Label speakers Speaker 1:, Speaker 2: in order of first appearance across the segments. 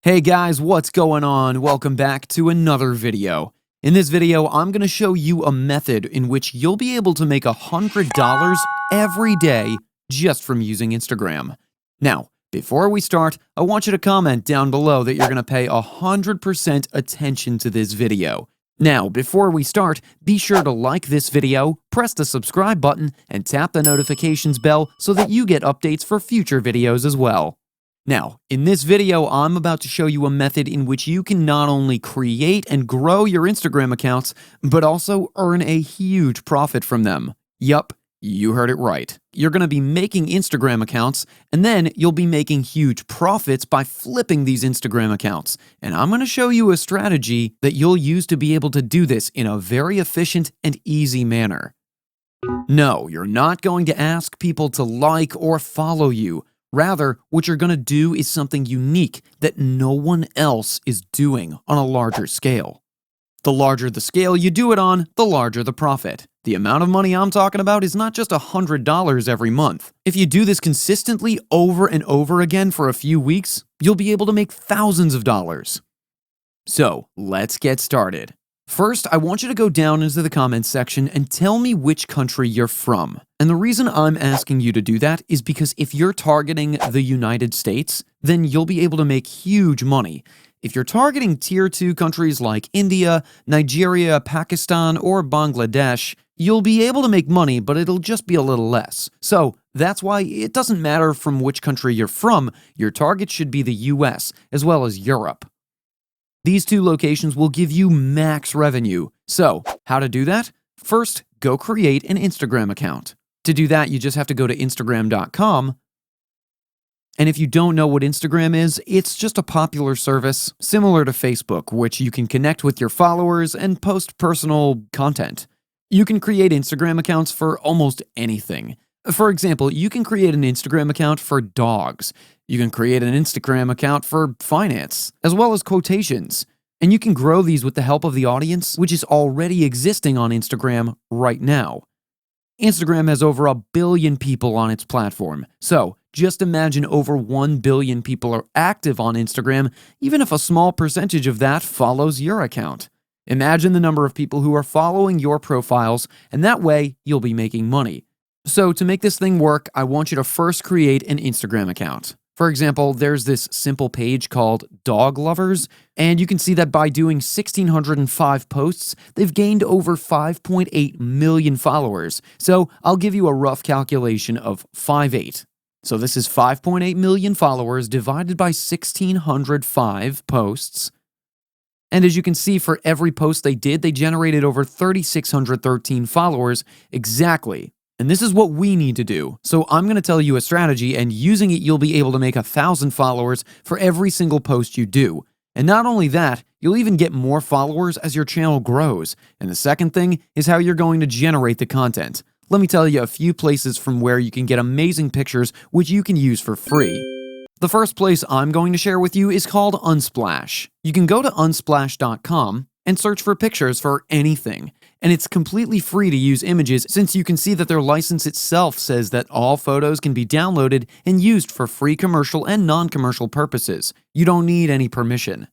Speaker 1: Hey guys, what's going on? Welcome back to another video. In this video, I'm going to show you a method in which you'll be able to make $100 every day just from using Instagram. Now, before we start, I want you to comment down below that you're going to pay 100% attention to this video. Now, before we start, be sure to like this video, press the subscribe button, and tap the notifications bell so that you get updates for future videos as well. Now, in this video, I'm about to show you a method in which you can not only create and grow your Instagram accounts, but also earn a huge profit from them. Yup, you heard it right. You're going to be making Instagram accounts, and then you'll be making huge profits by flipping these Instagram accounts. And I'm going to show you a strategy that you'll use to be able to do this in a very efficient and easy manner. No, you're not going to ask people to like or follow you. Rather, what you're going to do is something unique that no one else is doing on a larger scale. The larger the scale you do it on, the larger the profit. The amount of money I'm talking about is not just $100 every month. If you do this consistently over and over again for a few weeks, you'll be able to make thousands of dollars. So, let's get started. First, I want you to go down into the comments section and tell me which country you're from. And the reason I'm asking you to do that is because if you're targeting the United States, then you'll be able to make huge money. If you're targeting tier 2 countries like India, Nigeria, Pakistan, or Bangladesh, you'll be able to make money, but it'll just be a little less. So that's why it doesn't matter from which country you're from, your target should be the US as well as Europe. These two locations will give you max revenue. So, how to do that? First, go create an Instagram account. To do that, you just have to go to Instagram.com. And if you don't know what Instagram is, it's just a popular service similar to Facebook, which you can connect with your followers and post personal content. You can create Instagram accounts for almost anything. For example, you can create an Instagram account for dogs. You can create an Instagram account for finance, as well as quotations. And you can grow these with the help of the audience, which is already existing on Instagram right now. Instagram has over 1 billion people on its platform. So, just imagine over 1 billion people are active on Instagram, even if a small percentage of that follows your account. Imagine the number of people who are following your profiles, and that way, you'll be making money. So to make this thing work, I want you to first create an Instagram account. For example, there's this simple page called Dog Lovers, and you can see that by doing 1,605 posts, they've gained over 5.8 million followers. So I'll give you a rough calculation of 5.8. So this is 5.8 million followers divided by 1,605 posts. And as you can see, for every post they did, they generated over 3,613 followers exactly. And this is what we need to do. So I'm going to tell you a strategy, and using it, you'll be able to make 1,000 followers for every single post you do. And not only that, you'll even get more followers as your channel grows. And the second thing is how you're going to generate the content. Let me tell you a few places from where you can get amazing pictures, which you can use for free. The first place I'm going to share with you is called Unsplash. You can go to unsplash.com and search for pictures for anything. And it's completely free to use images since you can see that their license itself says that all photos can be downloaded and used for free commercial and non-commercial purposes. You don't need any permission.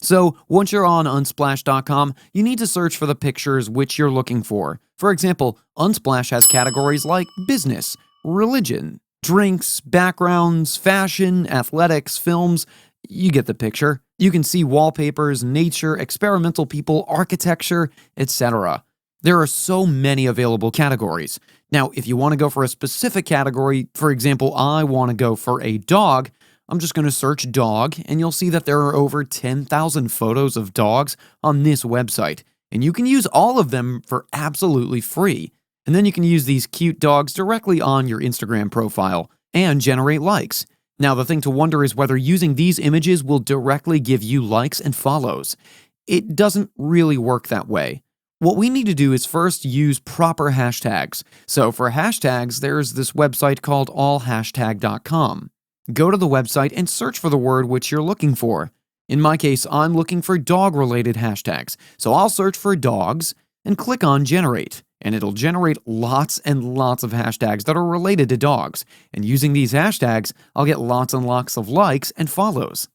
Speaker 1: So once you're on unsplash.com, you need to search for the pictures which you're looking for. For example, Unsplash has categories like business, religion, drinks, backgrounds, fashion, athletics, films. You get the picture. You can see wallpapers, nature, experimental people, architecture, etc. There are so many available categories. Now, if you want to go for a specific category, for example, I want to go for a dog, I'm just going to search dog, and you'll see that there are over 10,000 photos of dogs on this website. And you can use all of them for absolutely free. And then you can use these cute dogs directly on your Instagram profile and generate likes. Now, the thing to wonder is whether using these images will directly give you likes and follows. It doesn't really work that way. What we need to do is first use proper hashtags. So for hashtags, there's this website called allhashtag.com. Go to the website and search for the word which you're looking for. In my case, I'm looking for dog-related hashtags. So I'll search for dogs and click on generate. And it'll generate lots and lots of hashtags that are related to dogs. And using these hashtags, I'll get lots and lots of likes and follows.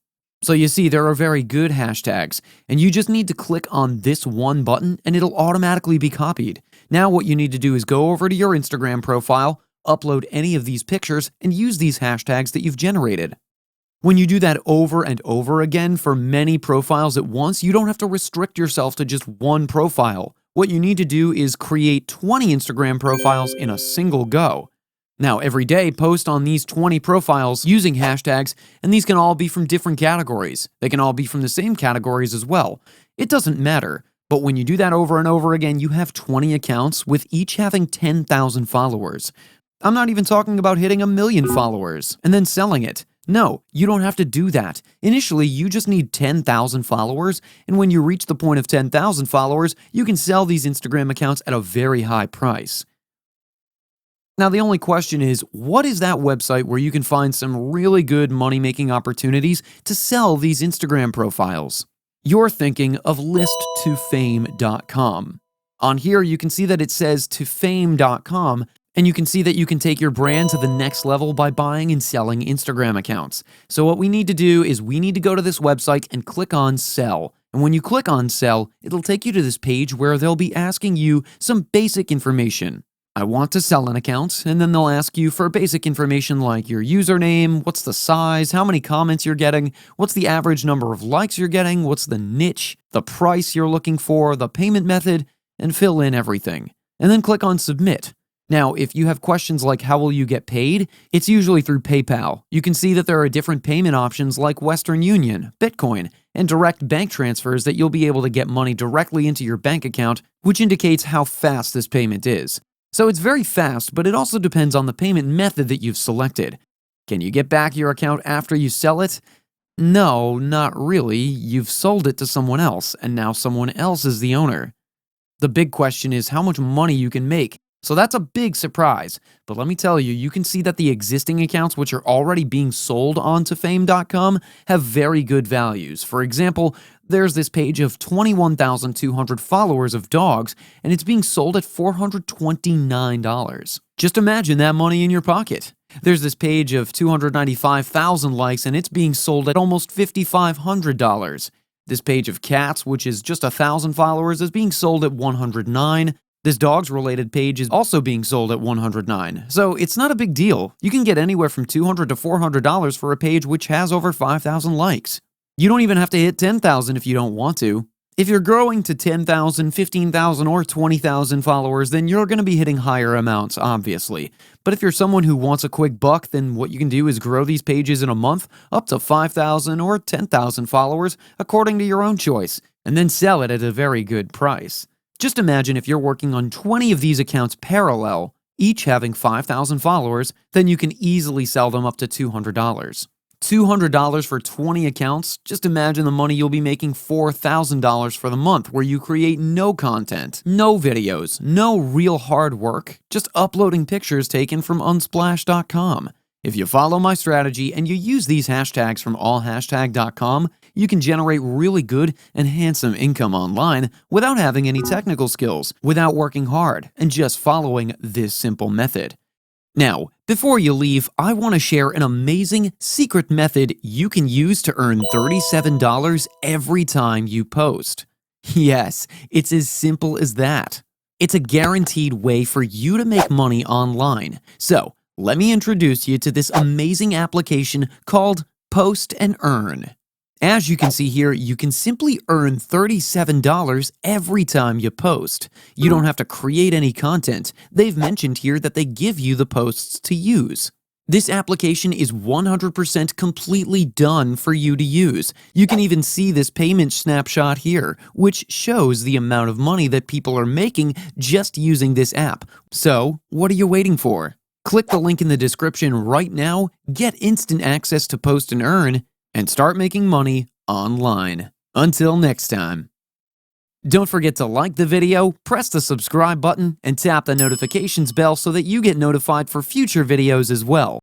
Speaker 1: So you see, there are very good hashtags, and you just need to click on this one button and it'll automatically be copied. Now what you need to do is go over to your Instagram profile, upload any of these pictures, and use these hashtags that you've generated. When you do that over and over again for many profiles at once, you don't have to restrict yourself to just one profile. What you need to do is create 20 Instagram profiles in a single go. Now, every day, post on these 20 profiles using hashtags, and these can all be from different categories. They can all be from the same categories as well. It doesn't matter, but when you do that over and over again, you have 20 accounts with each having 10,000 followers. I'm not even talking about hitting 1 million followers and then selling it. No, you don't have to do that. Initially, you just need 10,000 followers, and when you reach the point of 10,000 followers, you can sell these Instagram accounts at a very high price. Now, the only question is, what is that website where you can find some really good money-making opportunities to sell these Instagram profiles? You're thinking of listtofame.com. On here, you can see that it says tofame.com, and you can see that you can take your brand to the next level by buying and selling Instagram accounts. So what we need to do is we need to go to this website and click on Sell. And when you click on Sell, it'll take you to this page where they'll be asking you some basic information. I want to sell an account, and then they'll ask you for basic information like your username, what's the size, how many comments you're getting, what's the average number of likes you're getting, what's the niche, the price you're looking for, the payment method, and fill in everything. And then click on Submit. Now, if you have questions like how will you get paid, it's usually through PayPal. You can see that there are different payment options like Western Union, Bitcoin, and direct bank transfers that you'll be able to get money directly into your bank account, which indicates how fast this payment is. So it's very fast, but it also depends on the payment method that you've selected. Can you get back your account after you sell it? No, not really. You've sold it to someone else, and now someone else is the owner. The big question is how much money you can make. So that's a big surprise. But let me tell you, you can see that the existing accounts which are already being sold onto Fame.com have very good values. For example, there's this page of 21,200 followers of dogs, and it's being sold at $429. Just imagine that money in your pocket. There's this page of 295,000 likes, and it's being sold at almost $5,500. This page of cats, which is just 1,000 followers, is being sold at $109. This dogs-related page is also being sold at $109. So it's not a big deal. You can get anywhere from $200 to $400 for a page which has over 5,000 likes. You don't even have to hit 10,000 if you don't want to. If you're growing to 10,000, 15,000, or 20,000 followers, then you're going to be hitting higher amounts, obviously. But if you're someone who wants a quick buck, then what you can do is grow these pages in a month up to 5,000 or 10,000 followers, according to your own choice, and then sell it at a very good price. Just imagine if you're working on 20 of these accounts parallel, each having 5,000 followers, then you can easily sell them up to $200. $200 for 20 accounts? Just imagine the money you'll be making $4,000 for the month where you create no content, no videos, no real hard work, just uploading pictures taken from unsplash.com. If you follow my strategy and you use these hashtags from allhashtag.com, you can generate really good and handsome income online without having any technical skills, without working hard, and just following this simple method. Now, before you leave, I want to share an amazing secret method you can use to earn $37 every time you post. Yes, it's as simple as that. It's a guaranteed way for you to make money online. So, let me introduce you to this amazing application called Post and Earn. As you can see here, you can simply earn $37 every time you post. You don't have to create any content. They've mentioned here that they give you the posts to use. This application is 100% completely done for you to use. You can even see this payment snapshot here, which shows the amount of money that people are making just using this app. So, what are you waiting for? Click the link in the description right now, get instant access to Post and Earn, and start making money online. Until next time. Don't forget to like the video, press the subscribe button, and tap the notifications bell so that you get notified for future videos as well.